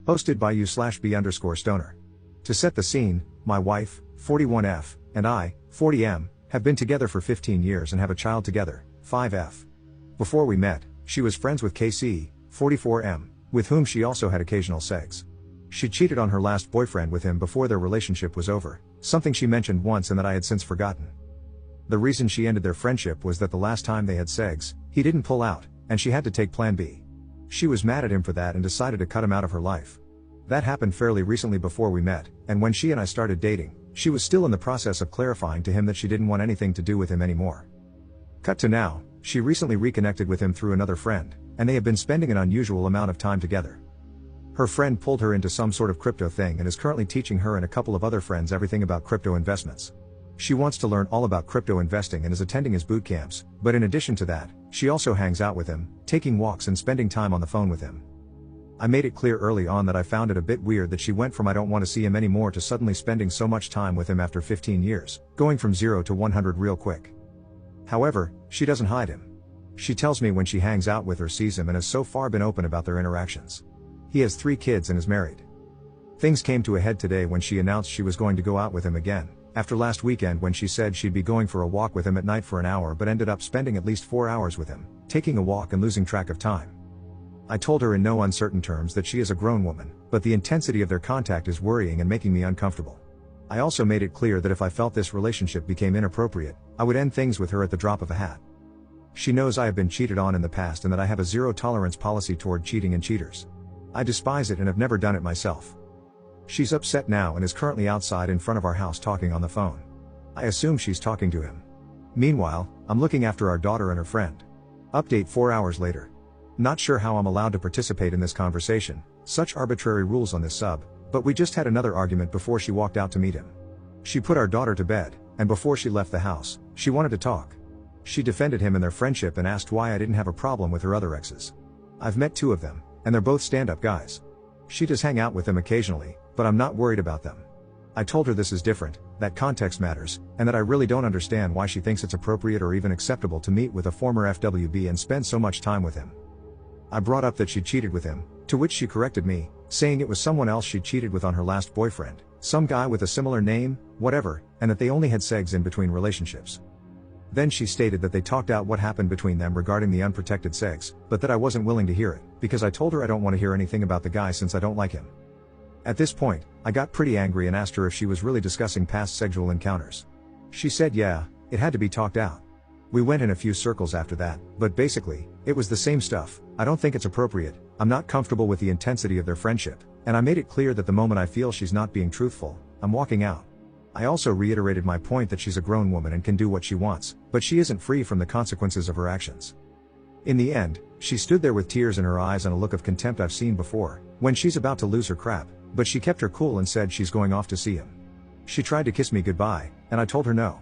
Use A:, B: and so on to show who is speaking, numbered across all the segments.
A: Hosted by u/b_stoner. To set the scene, my wife, 41F, and I, 40M, have been together for 15 years and have a child together, 5F. Before we met, she was friends with KC, 44M, with whom she also had occasional sex. She cheated on her last boyfriend with him before their relationship was over, something she mentioned once and that I had since forgotten. The reason she ended their friendship was that the last time they had sex, he didn't pull out, and she had to take plan B. She was mad at him for that and decided to cut him out of her life. That happened fairly recently before we met, and when she and I started dating, she was still in the process of clarifying to him that she didn't want anything to do with him anymore. Cut to now, she recently reconnected with him through another friend, and they have been spending an unusual amount of time together. Her friend pulled her into some sort of crypto thing and is currently teaching her and a couple of other friends everything about crypto investments. She wants to learn all about crypto investing and is attending his boot camps, but in addition to that, she also hangs out with him, taking walks and spending time on the phone with him. I made it clear early on that I found it a bit weird that she went from I don't want to see him anymore to suddenly spending so much time with him after 15 years, going from 0 to 100 real quick. However, she doesn't hide him. She tells me when she hangs out with or sees him and has so far been open about their interactions. He has 3 kids and is married. Things came to a head today when she announced she was going to go out with him again, after last weekend when she said she'd be going for a walk with him at night for an hour but ended up spending at least 4 hours with him, taking a walk and losing track of time. I told her in no uncertain terms that she is a grown woman, but the intensity of their contact is worrying and making me uncomfortable. I also made it clear that if I felt this relationship became inappropriate, I would end things with her at the drop of a hat. She knows I have been cheated on in the past and that I have a zero-tolerance policy toward cheating and cheaters. I despise it and have never done it myself. She's upset now and is currently outside in front of our house talking on the phone. I assume she's talking to him. Meanwhile, I'm looking after our daughter and her friend. Update 4 hours later. Not sure how I'm allowed to participate in this conversation, such arbitrary rules on this sub, but we just had another argument before she walked out to meet him. She put our daughter to bed, and before she left the house, she wanted to talk. She defended him and their friendship and asked why I didn't have a problem with her other exes. I've met 2 of them, and they're both stand-up guys. She does hang out with them occasionally, but I'm not worried about them. I told her this is different, that context matters, and that I really don't understand why she thinks it's appropriate or even acceptable to meet with a former FWB and spend so much time with him. I brought up that she cheated with him, to which she corrected me, saying it was someone else she cheated with on her last boyfriend, some guy with a similar name, whatever, and that they only had sex in between relationships. Then she stated that they talked out what happened between them regarding the unprotected sex, but that I wasn't willing to hear it, because I told her I don't want to hear anything about the guy since I don't like him. At this point, I got pretty angry and asked her if she was really discussing past sexual encounters. She said yeah, it had to be talked out. We went in a few circles after that, but basically, it was the same stuff. I don't think it's appropriate, I'm not comfortable with the intensity of their friendship, and I made it clear that the moment I feel she's not being truthful, I'm walking out. I also reiterated my point that she's a grown woman and can do what she wants, but she isn't free from the consequences of her actions. In the end, she stood there with tears in her eyes and a look of contempt I've seen before, when she's about to lose her crap, but she kept her cool and said she's going off to see him. She tried to kiss me goodbye, and I told her no.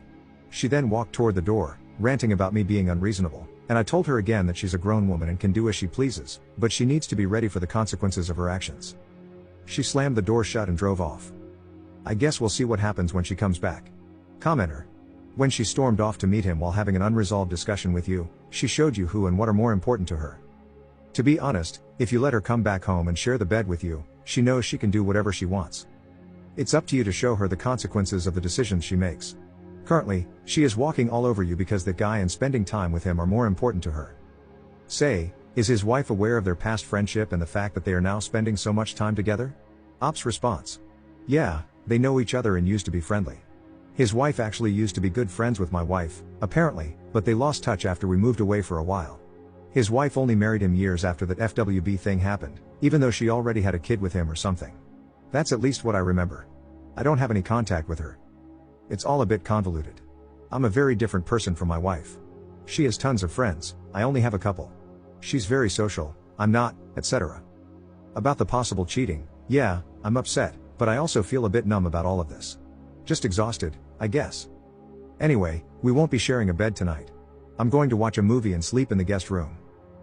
A: She then walked toward the door, ranting about me being unreasonable, and I told her again that she's a grown woman and can do as she pleases, but she needs to be ready for the consequences of her actions. She slammed the door shut and drove off. I guess we'll see what happens when she comes back. Commenter. When she stormed off to meet him while having an unresolved discussion with you, she showed you who and what are more important to her. To be honest, if you let her come back home and share the bed with you, she knows she can do whatever she wants. It's up to you to show her the consequences of the decisions she makes. Currently, she is walking all over you because that guy and spending time with him are more important to her. Say, is his wife aware of their past friendship and the fact that they are now spending so much time together? Op's response. Yeah, they know each other and used to be friendly. His wife actually used to be good friends with my wife, apparently, but they lost touch after we moved away for a while. His wife only married him years after that FWB thing happened, even though she already had a kid with him or something. That's at least what I remember. I don't have any contact with her. It's all a bit convoluted. I'm a very different person from my wife. She has tons of friends, I only have a couple. She's very social, I'm not, etc. About the possible cheating, yeah, I'm upset, but I also feel a bit numb about all of this. Just exhausted, I guess. Anyway, we won't be sharing a bed tonight. I'm going to watch a movie and sleep in the guest room.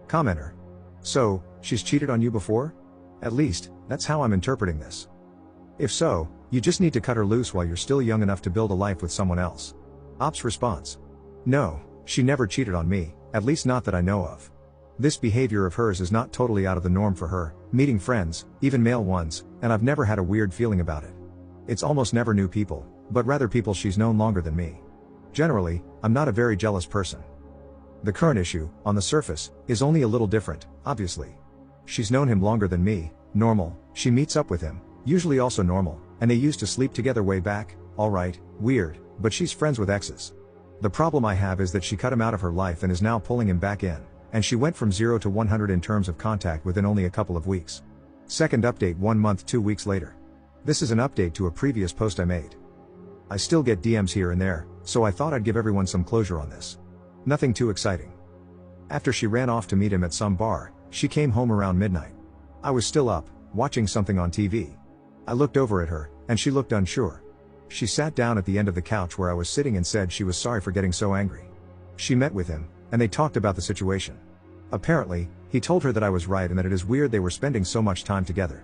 A: Commenter. So, she's cheated on you before? At least, that's how I'm interpreting this. If so, you just need to cut her loose while you're still young enough to build a life with someone else. Op's response. No, she never cheated on me, at least not that I know of. This behavior of hers is not totally out of the norm for her, meeting friends, even male ones, and I've never had a weird feeling about it. It's almost never new people, but rather people she's known longer than me. Generally, I'm not a very jealous person. The current issue, on the surface, is only a little different, obviously. She's known him longer than me, normal, she meets up with him, usually also normal, and they used to sleep together way back, alright, weird, but she's friends with exes. The problem I have is that she cut him out of her life and is now pulling him back in, and she went from 0 to 100 in terms of contact within only a couple of weeks. Second update 1 month 2 weeks later. This is an update to a previous post I made. I still get DMs here and there, so I thought I'd give everyone some closure on this. Nothing too exciting. After she ran off to meet him at some bar, she came home around midnight. I was still up, watching something on TV. I looked over at her, and she looked unsure. She sat down at the end of the couch where I was sitting and said she was sorry for getting so angry. She met with him, and they talked about the situation. Apparently, he told her that I was right and that it is weird they were spending so much time together.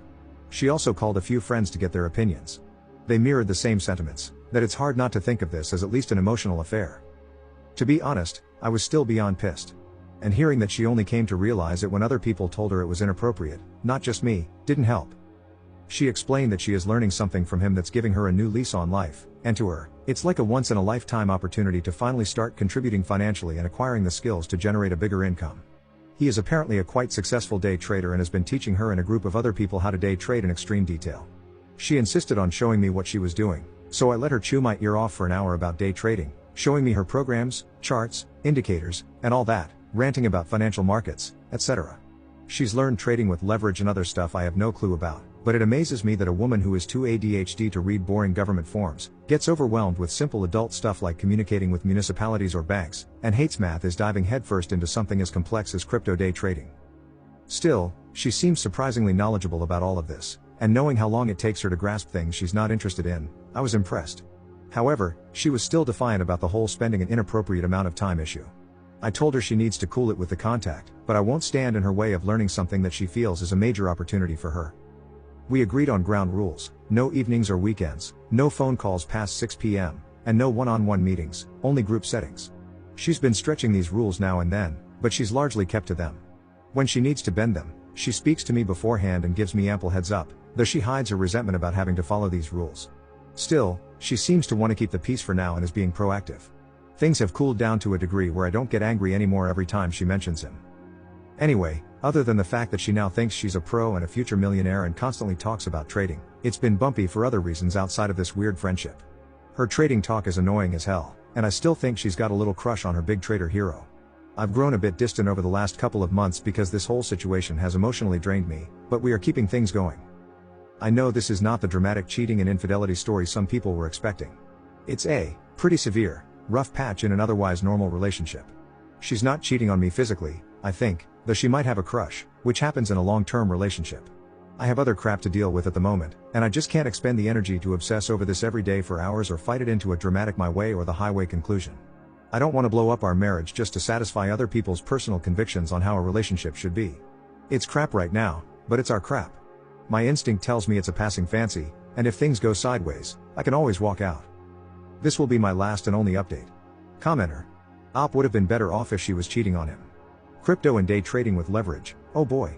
A: She also called a few friends to get their opinions. They mirrored the same sentiments, that it's hard not to think of this as at least an emotional affair. To be honest, I was still beyond pissed. And hearing that she only came to realize it when other people told her it was inappropriate, not just me, didn't help. She explained that she is learning something from him that's giving her a new lease on life, and to her, it's like a once-in-a-lifetime opportunity to finally start contributing financially and acquiring the skills to generate a bigger income. He is apparently a quite successful day trader and has been teaching her and a group of other people how to day trade in extreme detail. She insisted on showing me what she was doing, so I let her chew my ear off for an hour about day trading, showing me her programs, charts, indicators, and all that, ranting about financial markets, etc. She's learned trading with leverage and other stuff I have no clue about, but it amazes me that a woman who is too ADHD to read boring government forms, gets overwhelmed with simple adult stuff like communicating with municipalities or banks, and hates math is diving headfirst into something as complex as crypto day trading. Still, she seems surprisingly knowledgeable about all of this, and knowing how long it takes her to grasp things she's not interested in, I was impressed. However, she was still defiant about the whole spending an inappropriate amount of time issue. I told her she needs to cool it with the contact, but I won't stand in her way of learning something that she feels is a major opportunity for her. We agreed on ground rules: no evenings or weekends, no phone calls past 6 p.m., and no one-on-one meetings, only group settings. She's been stretching these rules now and then, but she's largely kept to them. When she needs to bend them, she speaks to me beforehand and gives me ample heads up, though she hides her resentment about having to follow these rules. Still, she seems to want to keep the peace for now and is being proactive. Things have cooled down to a degree where I don't get angry anymore every time she mentions him. Anyway, other than the fact that she now thinks she's a pro and a future millionaire and constantly talks about trading, it's been bumpy for other reasons outside of this weird friendship. Her trading talk is annoying as hell, and I still think she's got a little crush on her big trader hero. I've grown a bit distant over the last couple of months because this whole situation has emotionally drained me, but we are keeping things going. I know this is not the dramatic cheating and infidelity story some people were expecting. It's a pretty severe, rough patch in an otherwise normal relationship. She's not cheating on me physically, I think, though she might have a crush, which happens in a long-term relationship. I have other crap to deal with at the moment, and I just can't expend the energy to obsess over this every day for hours or fight it into a dramatic my way or the highway conclusion. I don't want to blow up our marriage just to satisfy other people's personal convictions on how a relationship should be. It's crap right now, but it's our crap. My instinct tells me it's a passing fancy, and if things go sideways, I can always walk out. This will be my last and only update. Commenter. Op would have been better off if she was cheating on him. Crypto and day trading with leverage, oh boy.